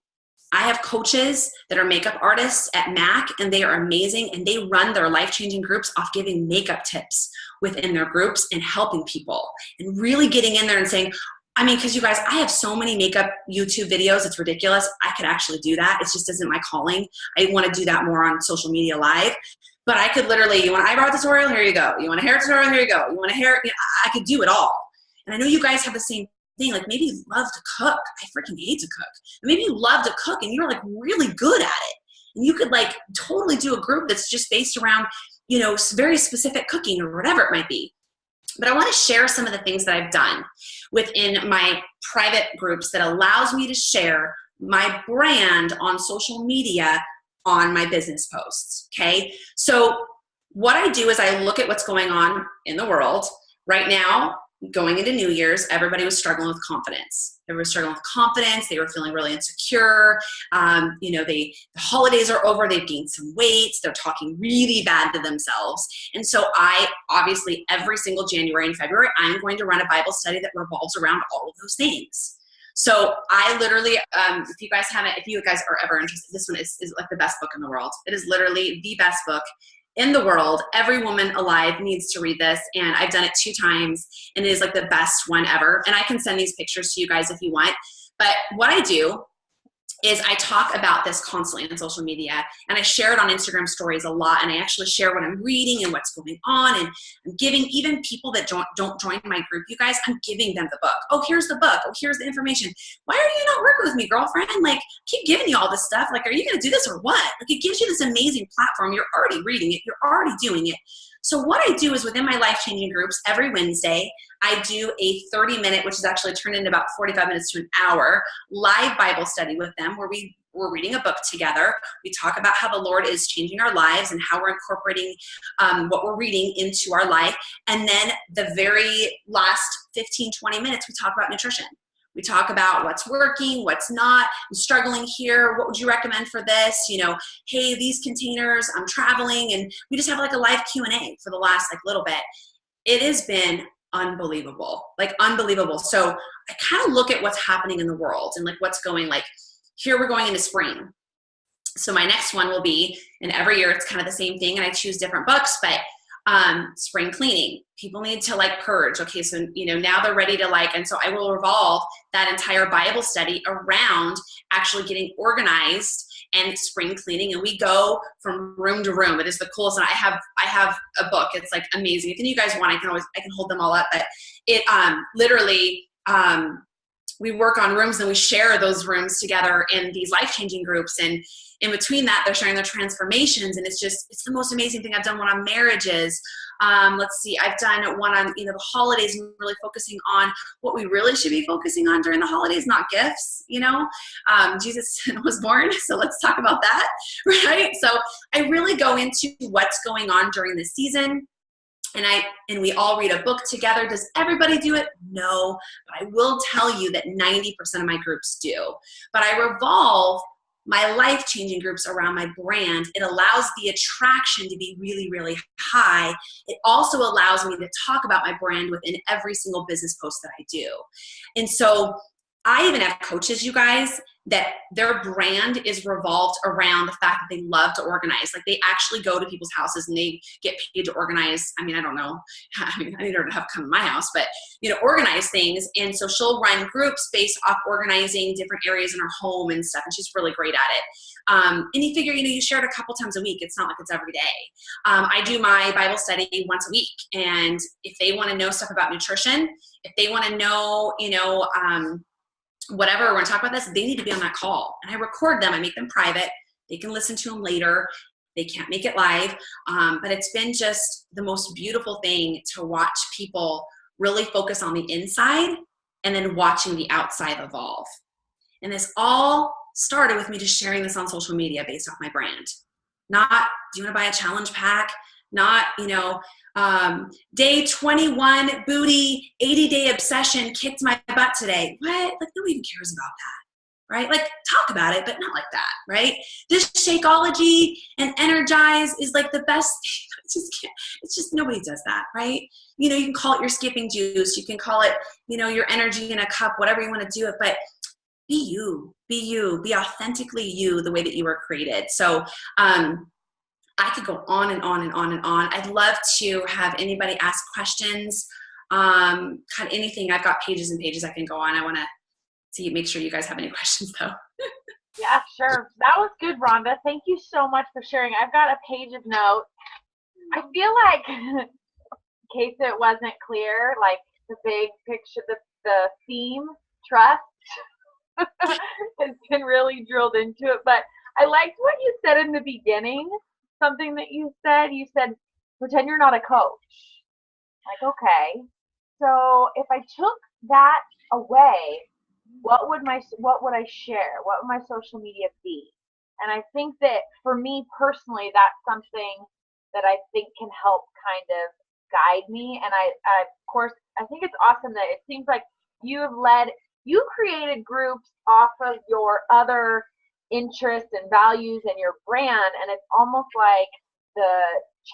I have coaches that are makeup artists at MAC, and they are amazing, and they run their life-changing groups off giving makeup tips within their groups and helping people and really getting in there and saying, I mean, because you guys, I have so many makeup YouTube videos. It's ridiculous. I could actually do that. It just isn't my calling. I want to do that more on social media live. But I could literally, you want an eyebrow tutorial? Here you go. You want a hair tutorial? Here you go. You want a hair? I could do it all. And I know you guys have the same thing. Like maybe you love to cook. I freaking hate to cook. Maybe you love to cook and you're like really good at it. And you could like totally do a group that's just based around, you know, very specific cooking or whatever it might be. But I want to share some of the things that I've done within my private groups that allows me to share my brand on social media on my business posts, okay? So what I do is I look at what's going on in the world. Right now, going into New Year's, everybody was struggling with confidence. Everybody was struggling with confidence. They were feeling really insecure. You know, the holidays are over. They've gained some weight. They're talking really bad to themselves. And so I, obviously, every single January and February, I'm going to run a Bible study that revolves around all of those things. So I literally, if you guys are ever interested, this one is like the best book in the world. It is literally the best book in the world. Every woman alive needs to read this, and I've done it 2 times, and it is like the best one ever. And I can send these pictures to you guys if you want. But what I do is I talk about this constantly on social media, and I share it on Instagram stories a lot, and I actually share what I'm reading and what's going on, and I'm giving even people that don't join my group, you guys, I'm giving them the book. Oh, here's the book. Oh, here's the information. Why are you not working with me, girlfriend? Like, keep giving you all this stuff. Like, are you going to do this or what? Like, it gives you this amazing platform. You're already reading it. You're already doing it. So what I do is within my life-changing groups, every Wednesday, I do a 30-minute, which is actually turned into about 45 minutes to an hour, live Bible study with them where we're reading a book together. We talk about how the Lord is changing our lives and how we're incorporating what we're reading into our life. And then the very last 15, 20 minutes, we talk about nutrition. We talk about what's working, what's not. I'm struggling here. What would you recommend for this? You know, hey, these containers, I'm traveling. And we just have like a live Q&A for the last like little bit. It has been unbelievable, like unbelievable. So I kind of look at what's happening in the world and like what's going, like here we're going into spring. So my next one will be, and every year it's kind of the same thing, and I choose different books, but spring cleaning. People need to like purge. Okay, so you know now they're ready to like, and so I will revolve that entire Bible study around actually getting organized and spring cleaning, and we go from room to room. It is the coolest, and I have a book. It's like amazing. If any of you guys want, I can hold them all up. But it literally we work on rooms and we share those rooms together in these life-changing groups. And in between that, they're sharing their transformations. And it's the most amazing thing. I've done one on marriages. Let's see, I've done one on, you know, the holidays, and really focusing on what we really should be focusing on during the holidays, not gifts, you know. Jesus was born, so let's talk about that, right? So I really go into what's going on during the season. And we all read a book together. Does everybody do it? No, but I will tell you that 90% of my groups do. But I revolve my life-changing groups around my brand. It allows the attraction to be really, really high. It also allows me to talk about my brand within every single business post that I do. And so I even have coaches, you guys, that their brand is revolved around the fact that they love to organize. Like they actually go to people's houses and they get paid to organize. I mean, I don't know. I mean, I need her to have come to my house, but you know, organize things. And so she'll run groups based off organizing different areas in her home and stuff. And she's really great at it. And you figure, you know, you share it a couple times a week. It's not like it's every day. I do my Bible study once a week. And if they want to know stuff about nutrition, if they want to know, you know, whatever, we're going to talk about this, they need to be on that call. And I record them. I make them private. They can listen to them later. They can't make it live. But it's been just the most beautiful thing to watch people really focus on the inside and then watching the outside evolve. And this all started with me just sharing this on social media based off my brand. Not, do you want to buy a challenge pack? Not, you know, day 21 booty, 80-day obsession kicked my butt today. What? Like nobody even cares about that, right? Like talk about it, but not like that, right? This Shakeology and Energize is like the best thing. It's just nobody does that, right? You know, you can call it your skipping juice. You can call it, you know, your energy in a cup, whatever you want to do it, but be you, be authentically you, the way that you were created. So, I could go on and on and on and on. I'd love to have anybody ask questions. God, anything. I've got pages and pages I can go on. I want to make sure you guys have any questions though. Yeah, sure. That was good, Rhonda. Thank you so much for sharing. I've got a page of notes. I feel like, in case it wasn't clear, like the big picture, the theme, trust, has been really drilled into it. But I liked what you said in the beginning, something that you said. You said, pretend you're not a coach. Like, okay. So if I took that away, what would I share? What would my social media be? And I think that for me personally, that's something that I think can help kind of guide me. And of course, I think it's awesome that it seems like you created groups off of your other interests and values and your brand. And it's almost like the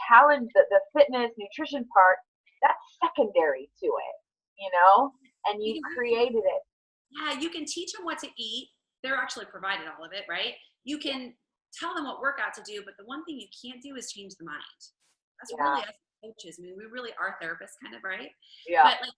challenge, the fitness, nutrition part, that's secondary to it, and you created it. Yeah, you can teach them what to eat. They're actually provided all of it, right? You can tell them what workout to do, but the one thing you can't do is change the mind. That's really us coaches. I mean, we really are therapists, kind of, right? Yeah. But like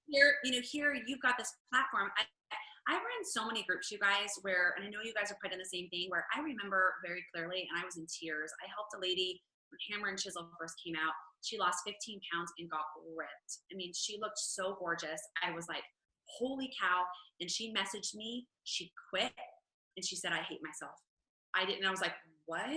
here you've got this platform. I ran so many groups, you guys, and I know you guys are probably doing the same thing, where I remember very clearly, and I was in tears. I helped a lady when Hammer and Chisel first came out. She lost 15 pounds and got ripped. I mean, she looked so gorgeous. I was like, holy cow. And she messaged me, she quit, and she said, I hate myself. I didn't. I was like, what?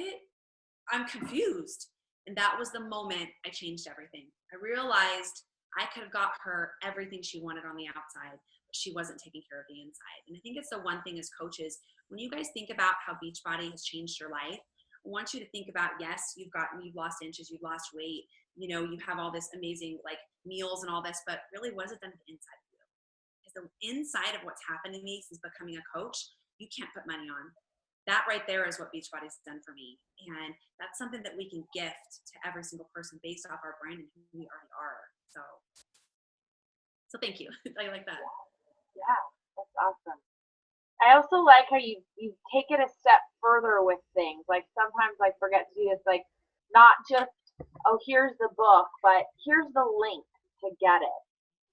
I'm confused. And that was the moment I changed everything. I realized I could have got her everything she wanted on the outside, but she wasn't taking care of the inside. And I think it's the one thing as coaches, when you guys think about how Beachbody has changed your life, I want you to think about, yes, you've lost inches, you've lost weight, you have all this amazing like meals and all this, but really what has it done to the inside of you? Because the inside of what's happened to me since becoming a coach, you can't put money on. That right there is what Beachbody's done for me. And that's something that we can gift to every single person based off our brand and who we already are. So thank you. I like that. Yeah, that's awesome. I also like how you take it a step further with things. Like sometimes I forget to do this, like not just, oh, here's the book, but here's the link to get it.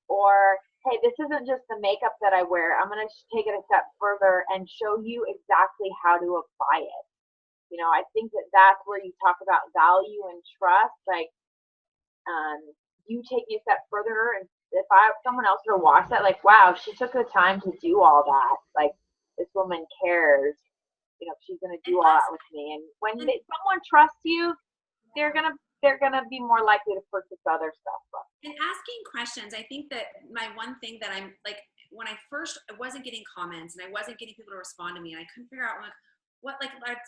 Or, hey, this isn't just the makeup that I wear. I'm going to take it a step further and show you exactly how to apply it. I think that's where you talk about value and trust. Like, you take me a step further, and if someone else were to watch that, like, wow, she took the time to do all that. Like, this woman cares. She's going to do all that with me. And when someone trusts you, they're gonna be more likely to purchase other stuff. And asking questions, I think that my one thing that I'm like, when I wasn't getting comments and I wasn't getting people to respond to me, and I couldn't figure out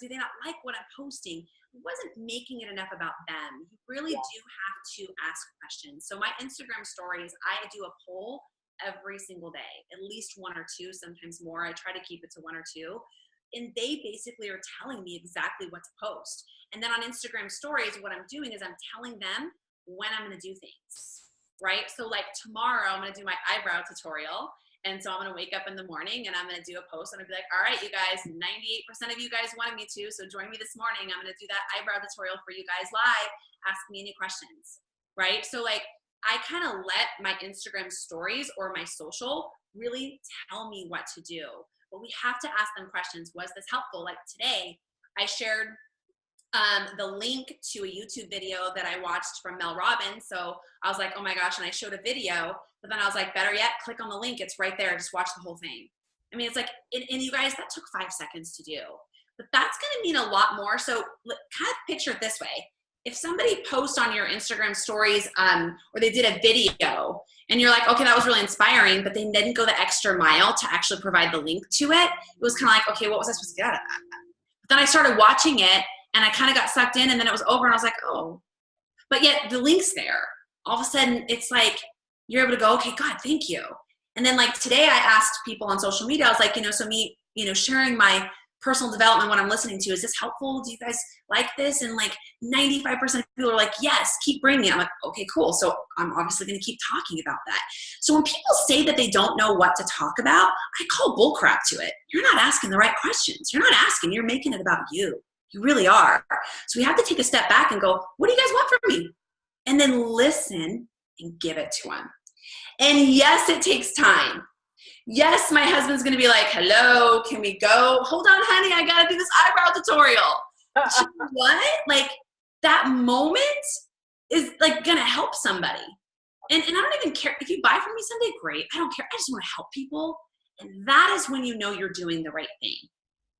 do they not like what I'm posting? I wasn't making it enough about them. You really do have to ask questions. So my Instagram stories, I do a poll every single day, at least one or two, sometimes more. I try to keep it to one or two. And they basically are telling me exactly what to post. And then on Instagram stories, what I'm doing is I'm telling them when I'm going to do things, right? So like tomorrow, I'm going to do my eyebrow tutorial. And so I'm going to wake up in the morning and I'm going to do a post and I'll be like, all right, you guys, 98% of you guys wanted me to. So join me this morning. I'm going to do that eyebrow tutorial for you guys live. Ask me any questions, right? So like I kind of let my Instagram stories or my social really tell me what to do. But we have to ask them questions. Was this helpful? Like today, I shared the link to a YouTube video that I watched from Mel Robbins. So I was like, oh my gosh, and I showed a video, but then I was like, better yet, click on the link. It's right there. Just watch the whole thing. I mean, it's like, and you guys, that took 5 seconds to do, but that's going to mean a lot more. So kind of picture it this way. If somebody posts on your Instagram stories or they did a video and you're like, okay, that was really inspiring, but they didn't go the extra mile to actually provide the link to it. It was kind of like, okay, what was I supposed to get out of that? But then I started watching it and I kind of got sucked in and then it was over and I was like, oh, but yet the link's there. All of a sudden it's like, you're able to go, okay, God, thank you. And then like today I asked people on social media, I was like, so me, sharing my personal development, what I'm listening to, is this helpful? Do you guys like this? And like 95% of people are like, yes, keep bringing it. I'm like, okay, cool. So I'm obviously going to keep talking about that. So when people say that they don't know what to talk about, I call bullcrap to it. You're not asking the right questions. You're not asking, you're making it about you. You really are. So we have to take a step back and go, what do you guys want from me? And then listen and give it to them. And yes, it takes time. Yes, my husband's going to be like, hello, can we go? Hold on, honey, I got to do this eyebrow tutorial. But you know what? Like, that moment is like going to help somebody. And I don't even care if you buy from me someday, great. I don't care. I just want to help people. And that is when you know you're doing the right thing,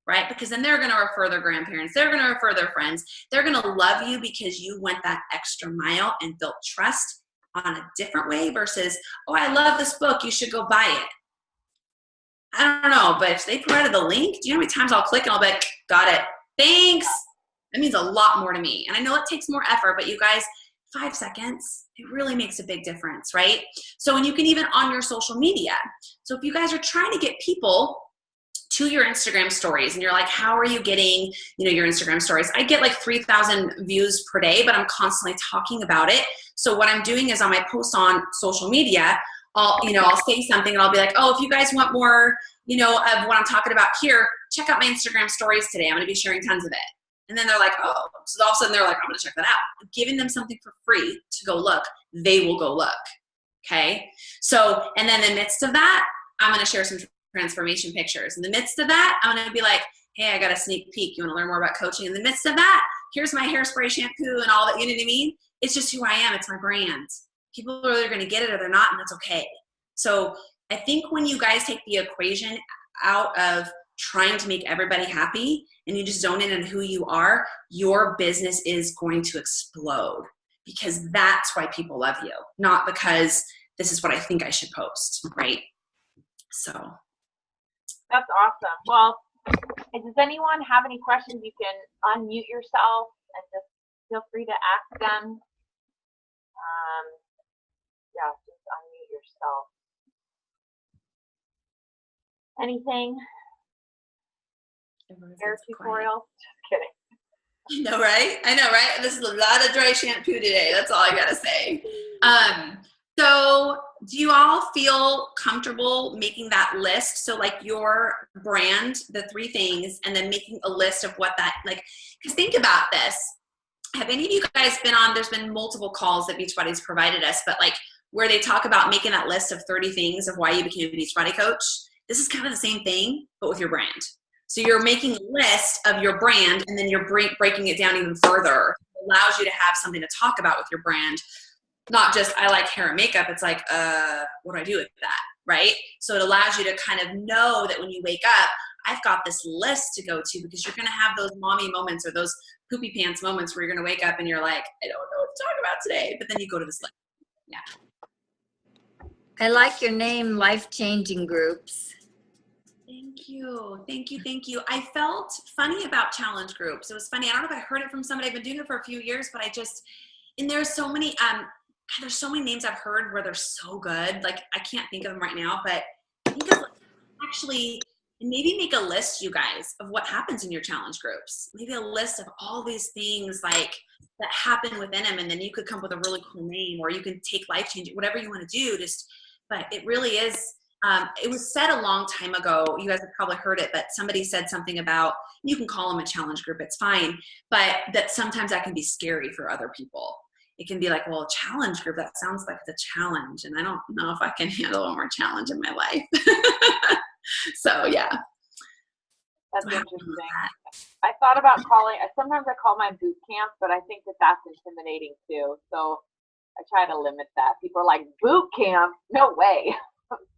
right? Because then they're going to refer their grandparents. They're going to refer their friends. They're going to love you because you went that extra mile and built trust on a different way versus, oh, I love this book. You should go buy it. I don't know, but if they provided the link, do you know how many times I'll click and I'll be like, got it. Thanks. That means a lot more to me. And I know it takes more effort, but you guys, 5 seconds, it really makes a big difference, right? So, and you can even on your social media. So if you guys are trying to get people to your Instagram stories and you're like, how are you getting, your Instagram stories? I get like 3,000 views per day, but I'm constantly talking about it. So what I'm doing is on my posts on social media, I'll say something and I'll be like, oh, if you guys want more, of what I'm talking about here, check out my Instagram stories today. I'm going to be sharing tons of it. And then they're like, oh, so all of a sudden they're like, I'm going to check that out. I'm giving them something for free to go look. They will go look. Okay. So, and then in the midst of that, I'm going to share some transformation pictures. In the midst of that, I'm going to be like, hey, I got a sneak peek. You want to learn more about coaching? In the midst of that, here's my hairspray shampoo and all that. You know what I mean? It's just who I am. It's my brand. People are either going to get it or they're not, and that's okay. So I think when you guys take the equation out of trying to make everybody happy and you just zone in on who you are, your business is going to explode because that's why people love you, not because this is what I think I should post, right? So. That's awesome. Well, does anyone have any questions? You can unmute yourself and just feel free to ask them. Yeah, just unmute yourself. Anything? Hair tutorial? Just kidding. I know, right? This is a lot of dry shampoo today. That's all I gotta say. So do you all feel comfortable making that list? So like your brand, the 3 things, and then making a list of what that, like, because think about this. Have any of you guys been on, there's been multiple calls that Beachbody's provided us, but like where they talk about making that list of 30 things of why you became a Beachbody coach. This is kind of the same thing, but with your brand. So you're making a list of your brand and then you're breaking it down even further. It allows you to have something to talk about with your brand. Not just, I like hair and makeup. It's like, what do I do with that, right? So it allows you to kind of know that when you wake up, I've got this list to go to because you're going to have those mommy moments or those poopy pants moments where you're going to wake up and you're like, I don't know what to talk about today. But then you go to this list. Yeah. I like your name, Life Changing Groups. Thank you. Thank you. I felt funny about challenge groups. It was funny. I don't know if I heard it from somebody. I've been doing it for a few years, but and there's so many, there's so many names I've heard where they're so good. Like I can't think of them right now, but I think of actually maybe make a list, you guys, of what happens in your challenge groups. Maybe a list of all these things like that happen within them. And then you could come up with a really cool name, or you can take life changing, whatever you want to do. But it really is, it was said a long time ago, you guys have probably heard it, but somebody said something about, you can call them a challenge group, it's fine, but that sometimes that can be scary for other people. It can be like, well, a challenge group, that sounds like it's a challenge, and I don't know if I can handle a more challenge in my life. So yeah. That's interesting. I thought about sometimes I call mine boot camp, but I think that's intimidating too. So I try to limit that. People are like, boot camp? No way.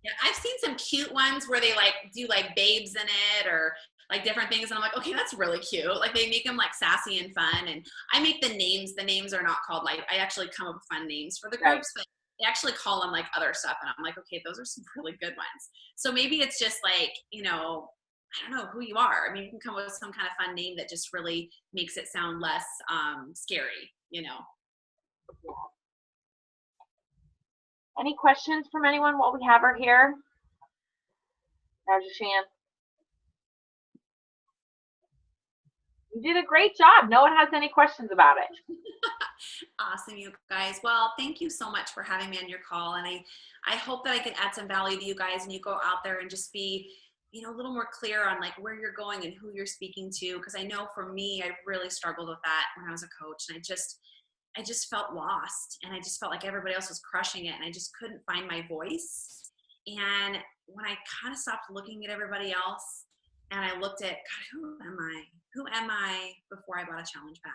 Yeah, I've seen some cute ones where they like do like babes in it or like different things. And I'm like, okay, that's really cute. Like they make them like sassy and fun. And I make the names. The names are not called like, I actually come up with fun names for the groups, but they actually call them like other stuff. And I'm like, okay, those are some really good ones. So maybe it's just like, I don't know who you are. I mean, you can come up with some kind of fun name that just really makes it sound less scary, Yeah. Any questions from anyone while we have her here? There's your chance. You did a great job. No one has any questions about it. Awesome, you guys. Well, thank you so much for having me on your call. And I hope that I can add some value to you guys and you go out there and just be, a little more clear on like where you're going and who you're speaking to. Because I know for me, I really struggled with that when I was a coach. And I just felt lost, and I just felt like everybody else was crushing it, and I just couldn't find my voice. And when I kind of stopped looking at everybody else, and I looked at, God, who am I? Who am I before I bought a challenge bag?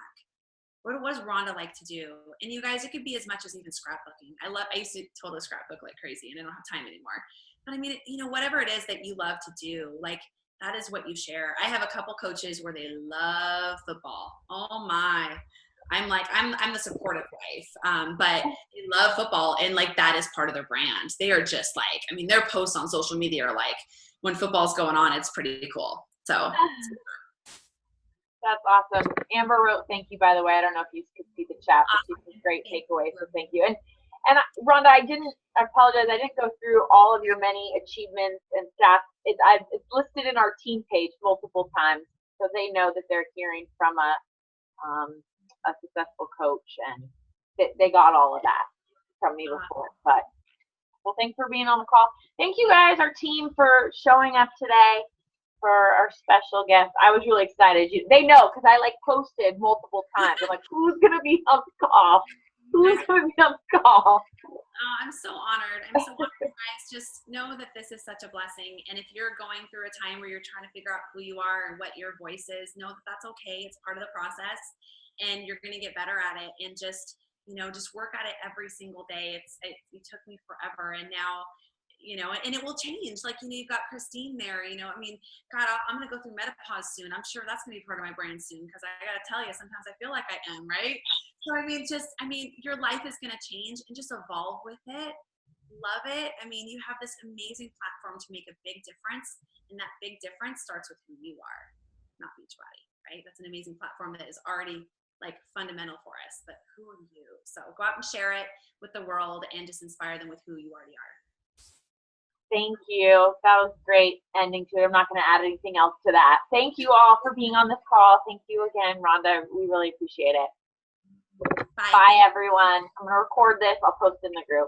What does Ronda like to do? And you guys, it could be as much as even scrapbooking. I used to totally scrapbook like crazy, and I don't have time anymore. But I mean, you know, whatever it is that you love to do, like that is what you share. I have a couple coaches where they love football. Oh my. I'm the supportive wife, but they love football, and like that is part of their brand. They are just like, I mean, their posts on social media are like, when football's going on, it's pretty cool. So that's awesome. Amber wrote, thank you, by the way. I don't know if you could see the chat, but she's a great takeaway, so thank you. And Rhonda, I apologize, I didn't go through all of your many achievements and stats. It's listed in our team page multiple times, so they know that they're hearing from a successful coach, and they got all of that from me before. But well, thanks for being on the call. Thank you guys, our team, for showing up today for our special guest. I was really excited. They know because I like posted multiple times. I'm like, who's gonna be on the call? Who's gonna be on the call? Oh, I'm so honored. I'm so honored, guys. Just know that this is such a blessing. And if you're going through a time where you're trying to figure out who you are and what your voice is, know that that's okay. It's part of the process, and you're going to get better at it. And just, you know, just work at it every single day. It took me forever, and now, you know, and it will change. Like, you know, you've got Christine there, you know, I mean, God, I'm going to go through menopause soon. I'm sure that's going to be part of my brand soon, because I got to tell you, sometimes I feel like I am, right? So, I mean, your life is going to change, and just evolve with it. Love it. I mean, you have this amazing platform to make a big difference, and that big difference starts with who you are, not Beachbody, right? That's an amazing platform that is already like fundamental for us, but who are you? So go out and share it with the world, and just inspire them with who you already are. Thank you. That was great ending to it. I'm not going to add anything else to that. Thank you all for being on this call. Thank you again, Rhonda. We really appreciate it. Bye everyone. I'm going to record this. I'll post it in the group.